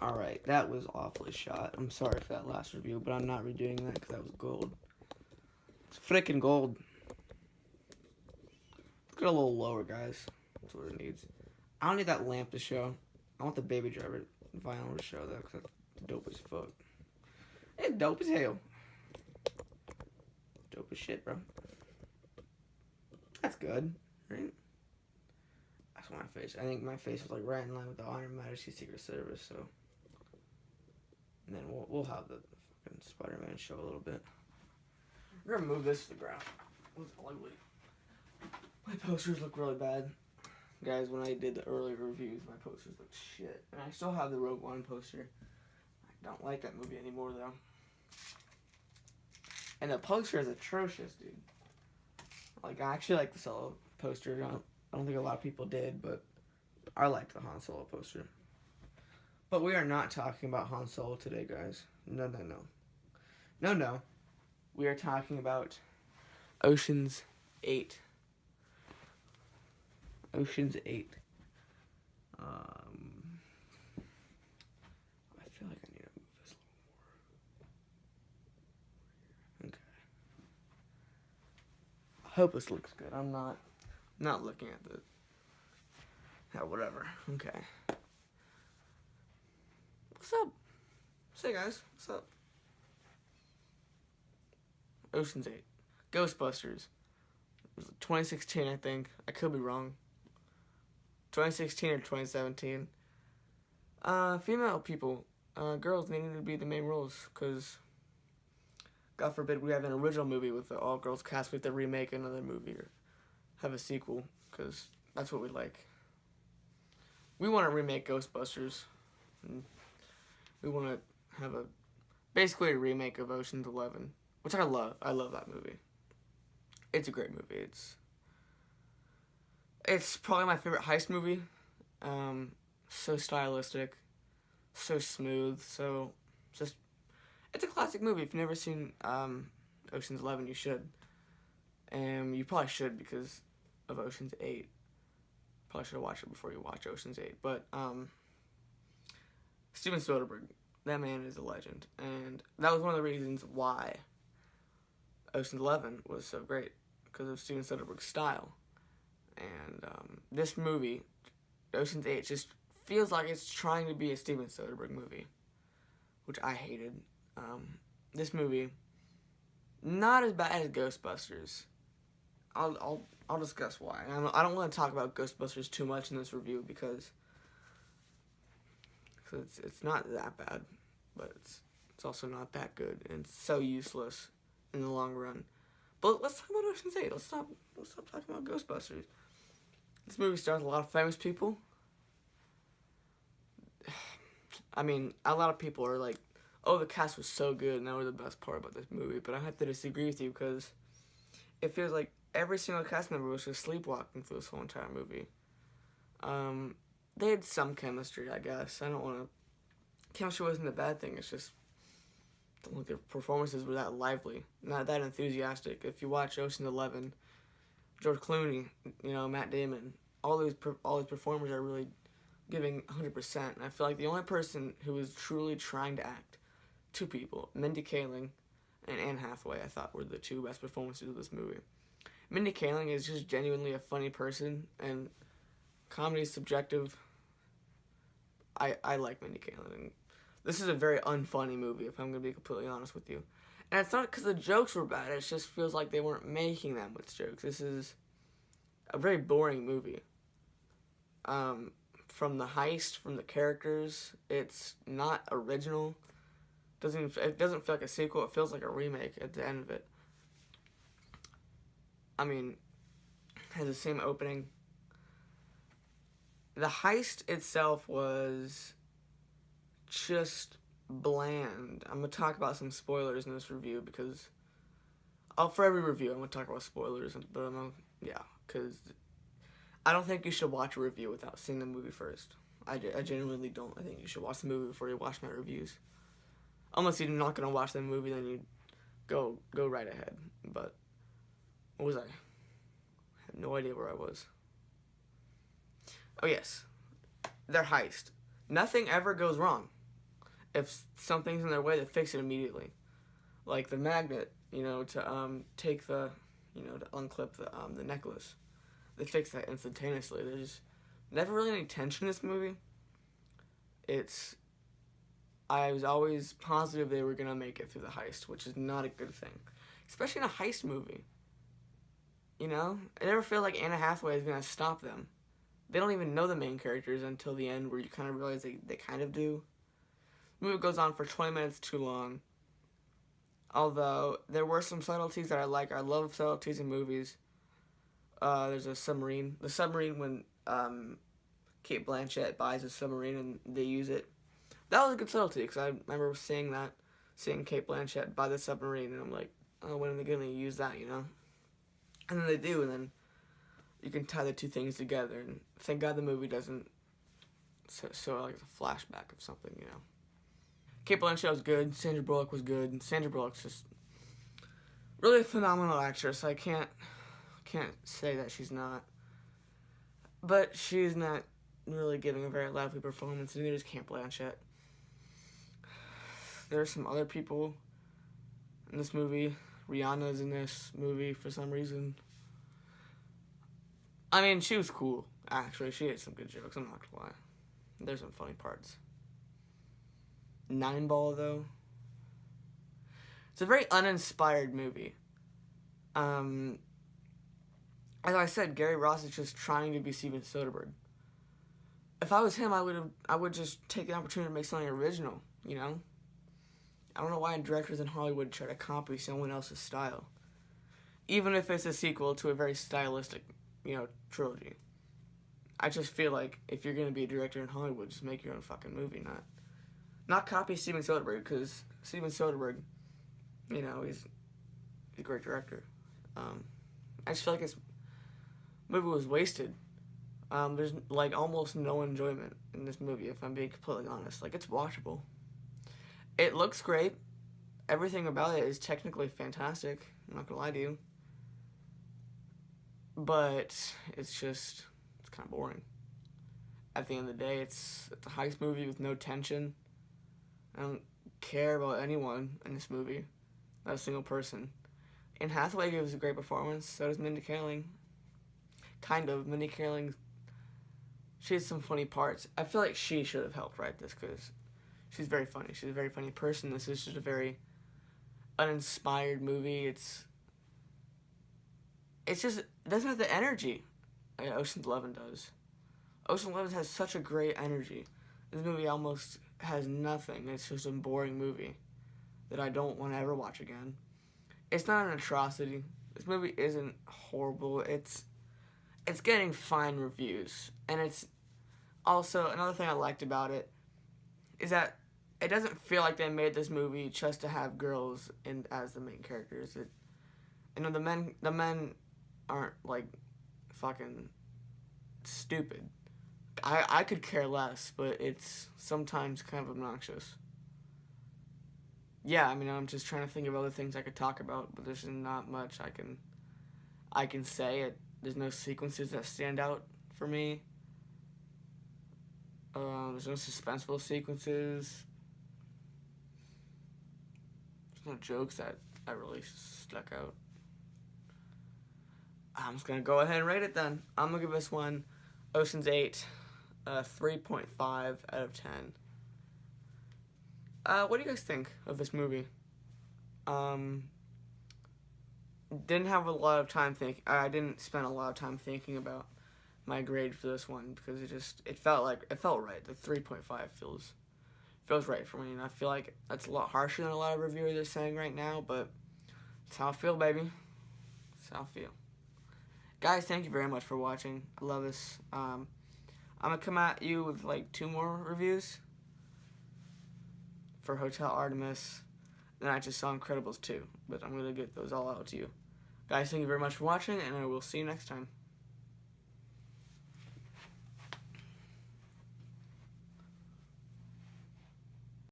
Alright, that was awfully shot. I'm sorry for that last review, but I'm not redoing that because that was gold. It's freaking gold. Let's get a little lower, guys. That's what it needs. I don't need that lamp to show. I want the Baby Driver vinyl to show, though, because that's dope as fuck. It's dope as hell. Dope as shit, bro. That's good, right? That's my face. I think my face was like right in line with the Honor Majesty Secret Service, so. And then we'll have the fucking Spider-Man show a little bit. We're gonna move this to the ground. It's ugly. My posters look really bad. Guys, when I did the earlier reviews, my posters look shit. And I still have the Rogue One poster. I don't like that movie anymore, though. And the poster is atrocious, dude. Like, I actually like the Solo poster. I don't think a lot of people did, but I liked the Han Solo poster. But we are not talking about Han Solo today, guys. No, no, no. No, no. We are talking about Ocean's 8. Ocean's 8. I feel like I need to move this a little more. Okay. I hope this looks good. I'm not looking at the... Yeah, whatever. Okay. What's up? Say, guys. What's up? Ocean's 8. Ghostbusters. It was 2016, I think. I could be wrong. 2016 or 2017. Female people, girls needing to be the main roles, because God forbid we have an original movie with the all-girls cast. We have to remake another movie or have a sequel, because that's what we like. We want to remake Ghostbusters. And we want to have basically a remake of Ocean's 11, which I love. I love that movie. It's a great movie. It's probably my favorite heist movie. So stylistic, so smooth, so just... It's a classic movie. If you've never seen Ocean's 11, you should. And you probably should because of Ocean's 8. Probably should have watched it before you watch Ocean's 8. But Steven Soderbergh, that man is a legend. And that was one of the reasons why Ocean's 11 was so great, because of Steven Soderbergh's style. And this movie, Ocean's 8, just feels like it's trying to be a Steven Soderbergh movie, which I hated. This movie, not as bad as Ghostbusters. I'll discuss why. I don't want to talk about Ghostbusters too much in this review because it's not that bad, but it's also not that good, and it's so useless in the long run. But let's talk about Ocean's 8. Let's stop talking about Ghostbusters. This movie stars a lot of famous people. I mean, a lot of people are like, oh, the cast was so good, and that was the best part about this movie. But I have to disagree with you because it feels like every single cast member was just sleepwalking through this whole entire movie. They had some chemistry, I guess. I don't want to... Chemistry wasn't a bad thing. It's just... I don't think their performances were that lively, not that enthusiastic. If you watch Ocean's 11, George Clooney, Matt Damon, all these performers are really giving 100%. And I feel like the only person who was truly trying to act, two people, Mindy Kaling and Anne Hathaway, I thought were the two best performances of this movie. Mindy Kaling is just genuinely a funny person, and comedy is subjective. I like Mindy Kaling, and this is a very unfunny movie, if I'm going to be completely honest with you. And it's not because the jokes were bad, it just feels like they weren't making that much jokes. This is a very boring movie. From the heist, from the characters, it's not original. It doesn't feel like a sequel, it feels like a remake at the end of it. I mean, it has the same opening. The heist itself was just bland. I'm going to talk about some spoilers in this review because... for every review, I'm going to talk about spoilers, but because I don't think you should watch a review without seeing the movie first. I genuinely don't. I think you should watch the movie before you watch my reviews. Unless you're not going to watch the movie, then you go right ahead. But, what was I? I have no idea where I was. Oh, yes. Their heist. Nothing ever goes wrong. If something's in their way, they fix it immediately. Like the magnet, to take to unclip the necklace. They fix that instantaneously. There's never really any tension in this movie. I was always positive they were gonna make it through the heist, which is not a good thing, especially in a heist movie. I never feel like Anna Hathaway is gonna stop them. They don't even know the main characters until the end, where you kind of realize they kind of do. The movie goes on for 20 minutes too long. Although there were some subtleties that I like. I love subtleties in movies. There's a submarine. The submarine when Kate Blanchett buys a submarine and they use it. That was a good subtlety because I remember seeing Kate Blanchett buy the submarine, and I'm like, oh, when are they going to use that, And then they do, and then you can tie the two things together. And thank God the movie doesn't so like it's a flashback of something, Kate Blanchett was good. Sandra Bullock was good. And Sandra Bullock's just really a phenomenal actress. I can't say that she's not. But she's not really giving a very lively performance, and neither is Kate Blanchett. There are some other people in this movie. Rihanna's in this movie for some reason. I mean, she was cool, actually. She had some good jokes, I'm not gonna lie. There's some funny parts. Nine Ball, though. It's a very uninspired movie. As I said, Gary Ross is just trying to be Steven Soderbergh. If I was him, I would just take the opportunity to make something original, I don't know why directors in Hollywood try to copy someone else's style. Even if it's a sequel to a very stylistic, trilogy. I just feel like if you're going to be a director in Hollywood, just make your own fucking movie, not copy Steven Soderbergh, because Steven Soderbergh, he's a great director. I just feel like this movie was wasted. There's, almost no enjoyment in this movie, if I'm being completely honest. It's watchable. It looks great. Everything about it is technically fantastic. I'm not gonna lie to you. But it's kind of boring. At the end of the day, it's a heist movie with no tension. I don't care about anyone in this movie. Not a single person. Anne Hathaway gives a great performance. So does Mindy Kaling. Kind of. Mindy Kaling, she has some funny parts. I feel like she should have helped write this because she's very funny. She's a very funny person. This is just a very uninspired movie. It doesn't have the energy Ocean's 11 does. Ocean's 11 has such a great energy. This movie almost has nothing. It's just a boring movie that I don't want to ever watch again. It's not an atrocity. This movie isn't horrible. It's getting fine reviews. And it's also, another thing I liked about it is that it doesn't feel like they made this movie just to have girls as the main characters. The men aren't fucking stupid. I could care less, but it's sometimes kind of obnoxious. Yeah, I'm just trying to think of other things I could talk about, but there's not much I can say. There's no sequences that stand out for me. There's no suspenseful sequences. There's no jokes that really stuck out. I'm just going to go ahead and rate it then. I'm going to give this one, Ocean's 8, 3.5 out of 10. What do you guys think of this movie? Didn't have a lot of time I didn't spend a lot of time thinking about my grade for this one because it felt right. The 3.5 feels right for me, and I feel like that's a lot harsher than a lot of reviewers are saying right now, but it's how I feel, baby. It's how I feel. Guys, thank you very much for watching. I love this. I'm gonna come at you with 2 more reviews for Hotel Artemis. Then I just saw Incredibles 2, but I'm gonna get those all out to you. Guys, thank you very much for watching, and I will see you next time.